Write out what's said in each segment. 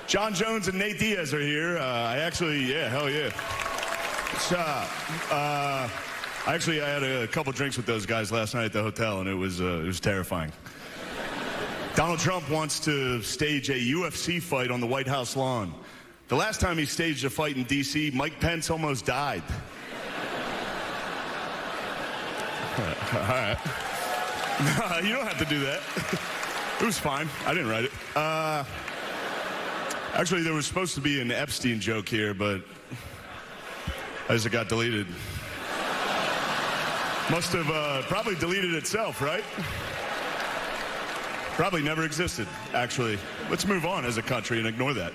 John Jones and Nate Diaz are here. Hell yeah. I had a couple drinks with those guys last night at the hotel, and it was terrifying. Donald Trump wants to stage a UFC fight on the White House lawn. The last time he staged a fight in D.C., Mike Pence almost died. All right. No, you don't have to do that. It was fine. I didn't write it. Actually, there was supposed to be an Epstein joke here, but as it got deleted. Must have probably deleted itself, right? Probably never existed, actually. Let's move on as a country and ignore that.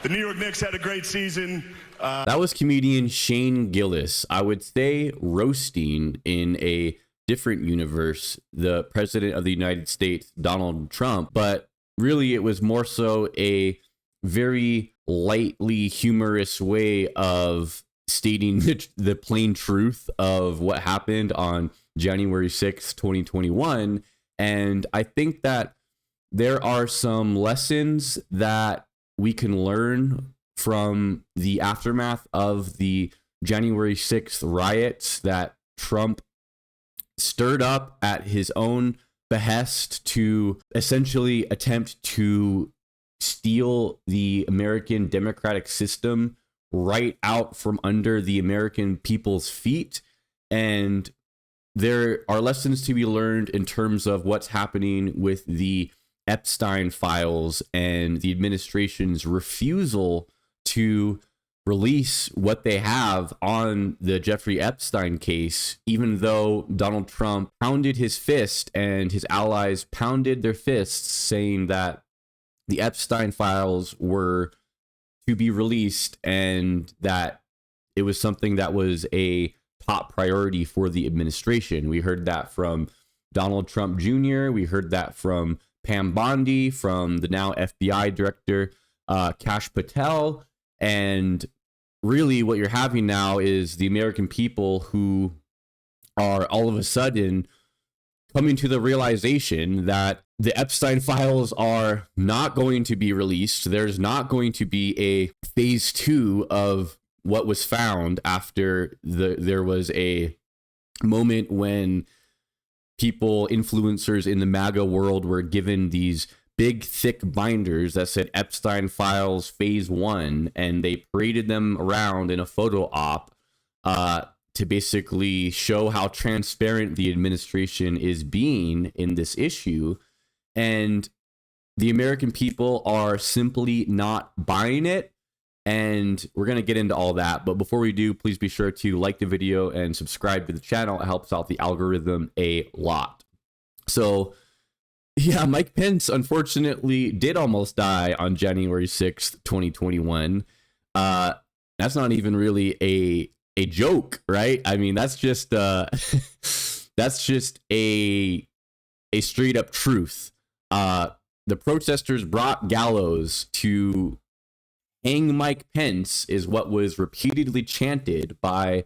The New York Knicks had a great season. That was comedian Shane Gillis. I would say roasting in a different universe, the president of the United States, Donald Trump, but really it was more so a very lightly humorous way of stating the plain truth of what happened on January 6th, 2021. And I think that there are some lessons that we can learn from the aftermath of the January 6th riots that Trump stirred up at his own behest to essentially attempt to steal the American democratic system right out from under the American people's feet. And there are lessons to be learned in terms of what's happening with the Epstein files and the administration's refusal to release what they have on the Jeffrey Epstein case, even though Donald Trump pounded his fist and his allies pounded their fists saying that the Epstein files were to be released and that it was something that was a top priority for the administration. We heard that from Donald Trump Jr. We heard that from Pam Bondi, from the now FBI director, Kash Patel. And really what you're having now is the American people who are all of a sudden coming to the realization that the Epstein files are not going to be released. There's not going to be a phase 2 of what was found after there was a moment when people, influencers in the MAGA world, were given these big, thick binders that said Epstein Files Phase 1, and they paraded them around in a photo op to basically show how transparent the administration is being in this issue. And the American people are simply not buying it. And we're going to get into all that. But before we do, please be sure to like the video and subscribe to the channel. It helps out the algorithm a lot. So, yeah, Mike Pence, unfortunately, did almost die on January 6th, 2021. That's not even really a joke, right? I mean, that's just that's just a straight up truth. The protesters brought gallows to hang Mike Pence is what was repeatedly chanted by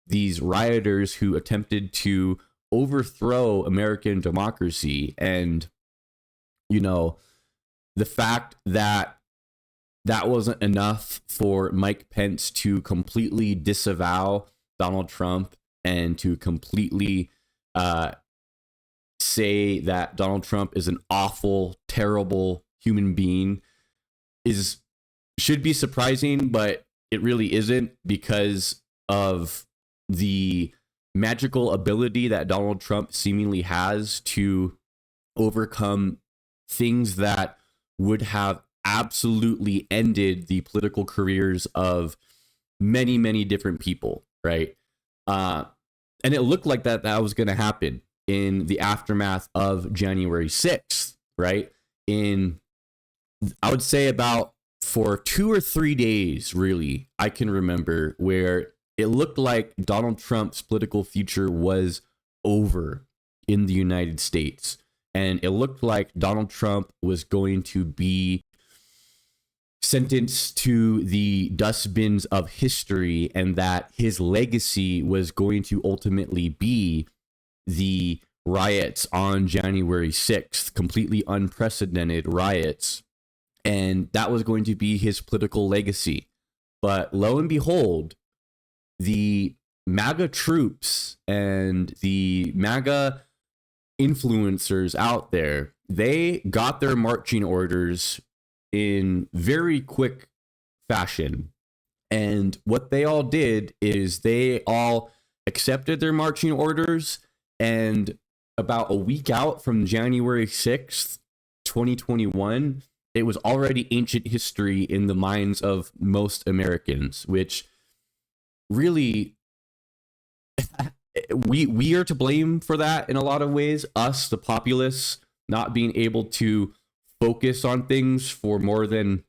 these rioters who attempted to overthrow American democracy. And, you know, the fact that that wasn't enough for Mike Pence to completely disavow Donald Trump and to completely say that Donald Trump is an awful, terrible human being should be surprising, but it really isn't, because of the magical ability that Donald Trump seemingly has to overcome things that would have absolutely ended the political careers of many, many different people, right? And it looked like that was going to happen in the aftermath of January 6th, right? I would say for 2 or 3 days, really, I can remember, where it looked like Donald Trump's political future was over in the United States. And it looked like Donald Trump was going to be sentenced to the dustbins of history, and that his legacy was going to ultimately be the riots on January 6th, completely unprecedented riots. And that was going to be his political legacy. But lo and behold, the MAGA troops and the MAGA influencers out there, they got their marching orders in very quick fashion. And what they all did is they all accepted their marching orders, and about a week out from January 6th, 2021, it was already ancient history in the minds of most Americans, which really we are to blame for that in a lot of ways. Us, the populace, not being able to focus on things for more than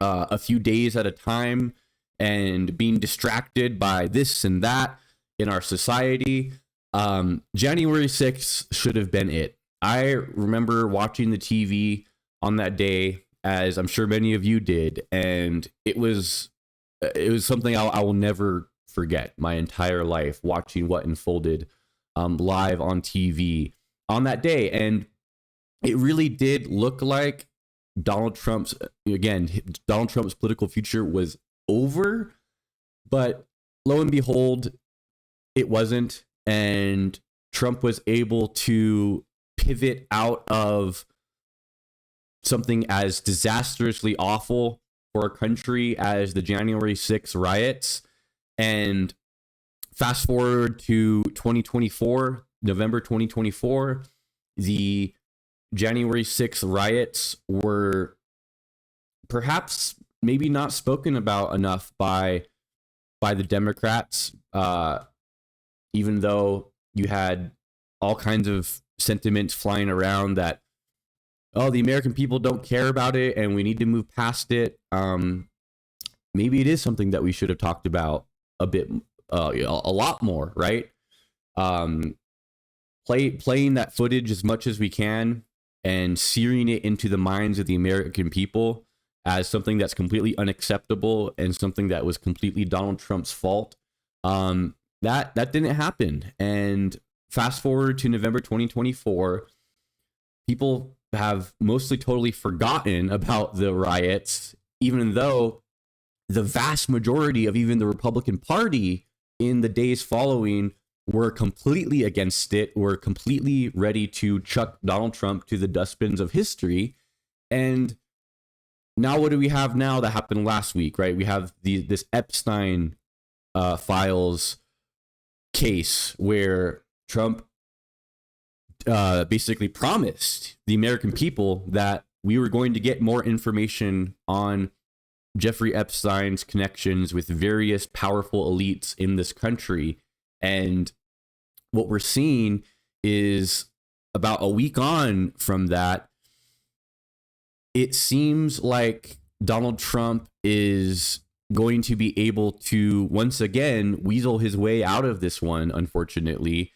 a few days at a time, and being distracted by this and that in our society. January 6th should have been it. I remember watching the TV on that day, as I'm sure many of you did, and it was something I will never forget my entire life, watching what unfolded live on TV on that day. And it really did look like Donald Trump's political future was over, but lo and behold, it wasn't. And Trump was able to pivot out of something as disastrously awful for a country as the January 6th riots. And fast forward to 2024, November 2024, the January 6th riots were perhaps maybe not spoken about enough by the Democrats, even though you had all kinds of sentiments flying around that, oh, the American people don't care about it and we need to move past it. Maybe it is something that we should have talked about a bit, a lot more, right? Playing that footage as much as we can and searing it into the minds of the American people as something that's completely unacceptable and something that was completely Donald Trump's fault. That didn't happen. And fast forward to November 2024, people have mostly totally forgotten about the riots, even though the vast majority of even the Republican Party in the days following were completely against it, were completely ready to chuck Donald Trump to the dustbins of history. And now what do we have now that happened last week, right? We have this Epstein files case where Trump basically promised the American people that we were going to get more information on Jeffrey Epstein's connections with various powerful elites in this country. And what we're seeing is about a week on from that, it seems like Donald Trump is going to be able to once again weasel his way out of this one, unfortunately,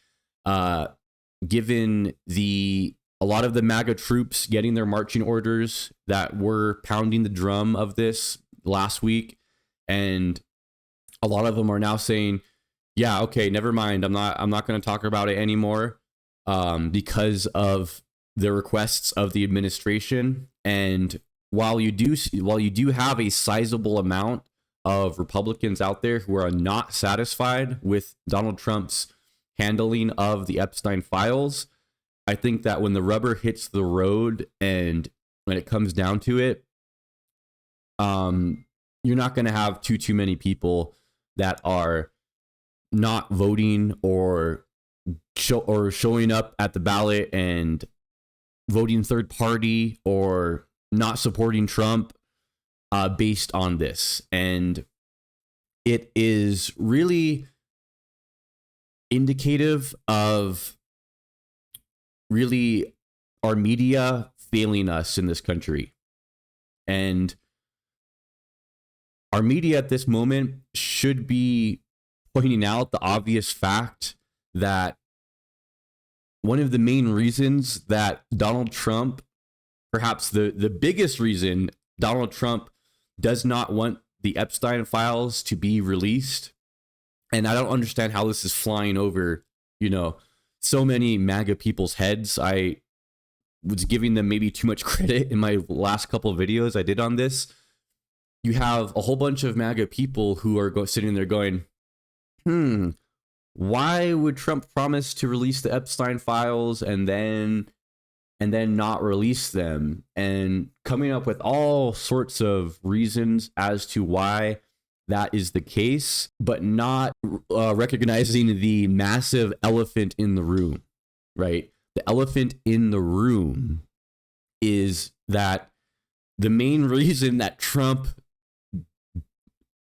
given a lot of the MAGA troops getting their marching orders that were pounding the drum of this last week. And a lot of them are now saying, yeah, okay, never mind. I'm not going to talk about it anymore, because of the requests of the administration. And while you do have a sizable amount of Republicans out there who are not satisfied with Donald Trump's handling of the Epstein files, I think that when the rubber hits the road and when it comes down to it, you're not going to have too many people that are not voting or showing up at the ballot and voting third party or not supporting Trump based on this. And it is really indicative of really our media failing us in this country. And our media at this moment should be pointing out the obvious fact that one of the main reasons that Donald Trump, perhaps the biggest reason Donald Trump does not want the Epstein files to be released, and I don't understand how this is flying over, so many MAGA people's heads. I was giving them maybe too much credit in my last couple of videos I did on this. You have a whole bunch of MAGA people who are sitting there going, why would Trump promise to release the Epstein files and then not release them, and coming up with all sorts of reasons as to why that is the case, but not recognizing the massive elephant in the room, right? The elephant in the room is that the main reason that Trump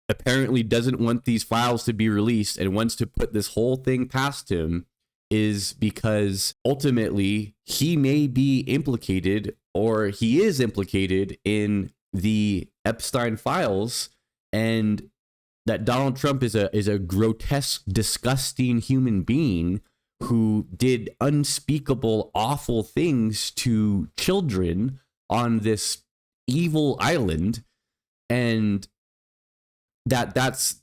apparently doesn't want these files to be released and wants to put this whole thing past him is because ultimately he may be implicated, or he is implicated in the Epstein files, and that Donald Trump is a grotesque, disgusting human being who did unspeakable, awful things to children on this evil island, and that's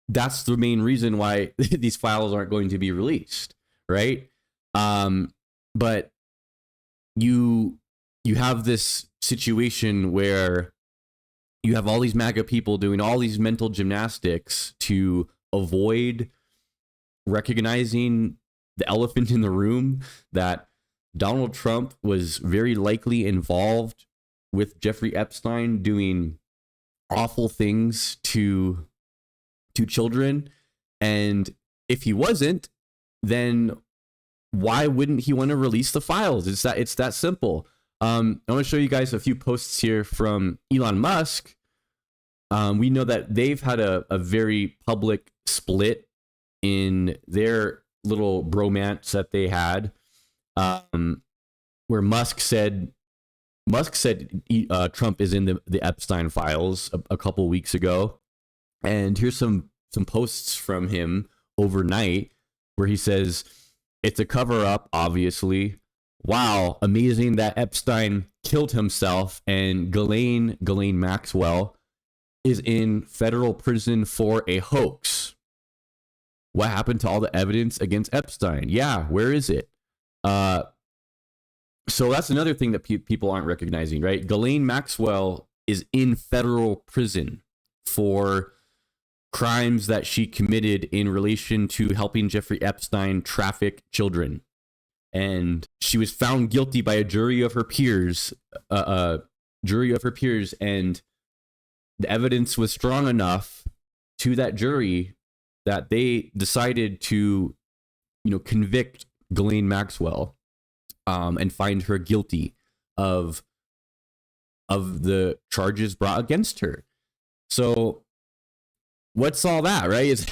the main reason why these files aren't going to be released, right? But you have this situation where you have all these MAGA people doing all these mental gymnastics to avoid recognizing the elephant in the room, that Donald Trump was very likely involved with Jeffrey Epstein doing awful things to children. And if he wasn't, then why wouldn't he want to release the files? It's that simple. I want to show you guys a few posts here from Elon Musk. We know that they've had a very public split in their little bromance that they had, where Musk said Trump is in the Epstein files a couple weeks ago. And here's some posts from him overnight where he says, it's a cover up, obviously. Wow, amazing that Epstein killed himself and Ghislaine Maxwell is in federal prison for a hoax. What happened to all the evidence against Epstein? Yeah, where is it? So that's another thing that people aren't recognizing, right? Ghislaine Maxwell is in federal prison for crimes that she committed in relation to helping Jeffrey Epstein traffic children. And she was found guilty by a jury of her peers, and the evidence was strong enough to that jury that they decided to, convict Ghislaine Maxwell, and find her guilty of the charges brought against her. So what's all that, right? It's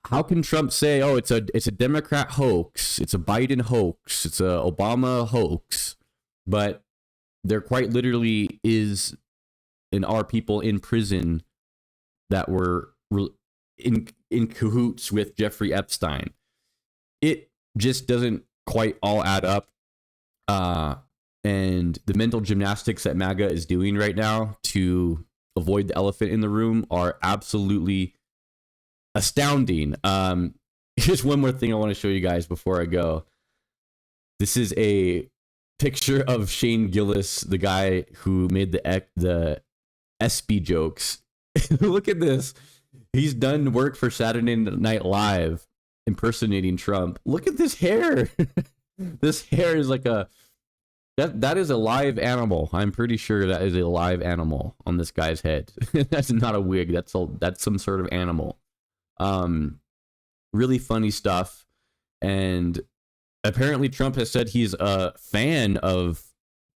how can Trump say, "Oh, it's a Democrat hoax, it's a Biden hoax, it's a Obama hoax," but there quite literally is and are people in prison that were in cahoots with Jeffrey Epstein? It just doesn't quite all add up. And the mental gymnastics that MAGA is doing right now to avoid the elephant in the room are absolutely astounding. Here's one more thing I want to show you guys before I go. This is a picture of Shane Gillis, the guy who made the ESPY jokes. Look at this. He's done work for Saturday Night Live impersonating Trump. Look at this hair. This hair is like that is a live animal. I'm pretty sure that is a live animal on this guy's head. That's not a wig. That's some sort of animal. Really funny stuff. And apparently Trump has said he's a fan of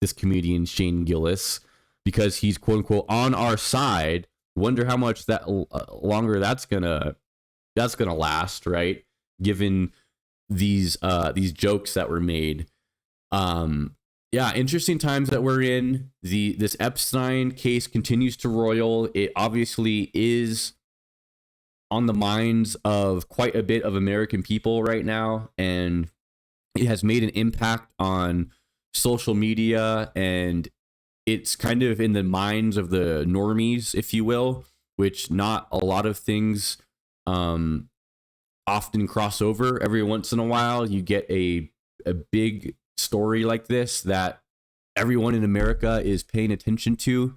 this comedian Shane Gillis because he's quote unquote on our side. Wonder how much that longer that's gonna last, right? Given these jokes that were made. Yeah, interesting times that we're in. This Epstein case continues to roil. It obviously is on the minds of quite a bit of American people right now, and it has made an impact on social media, and it's kind of in the minds of the normies, if you will, which not a lot of things often cross over. Every once in a while, you get a big story like this that everyone in America is paying attention to.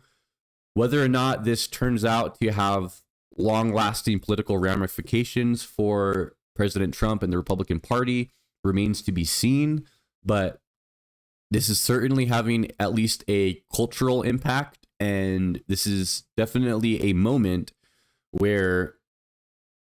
Whether or not this turns out to have long-lasting political ramifications for President Trump and the Republican Party remains to be seen, but this is certainly having at least a cultural impact, and this is definitely a moment where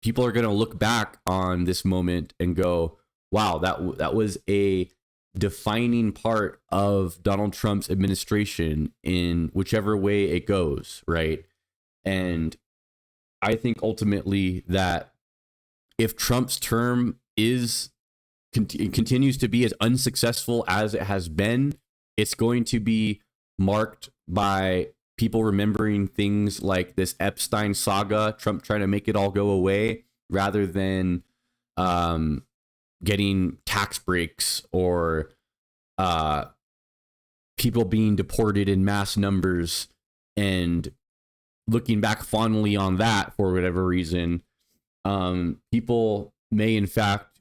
people are going to look back on this moment and go, wow, that was a defining part of Donald Trump's administration in whichever way it goes, right? And I think ultimately that if Trump's term continues to be as unsuccessful as it has been, it's going to be marked by people remembering things like this Epstein saga, Trump trying to make it all go away, rather than getting tax breaks or people being deported in mass numbers and looking back fondly on that for whatever reason. People may, in fact,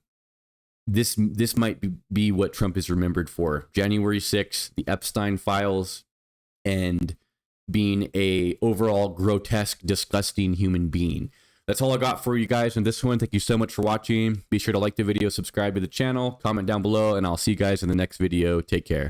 this might be what Trump is remembered for. January 6th, the Epstein files, and being a overall grotesque, disgusting human being. That's all I got for you guys in this one. Thank you so much for watching. Be sure to like the video, subscribe to the channel, comment down below, and I'll see you guys in the next video. Take care.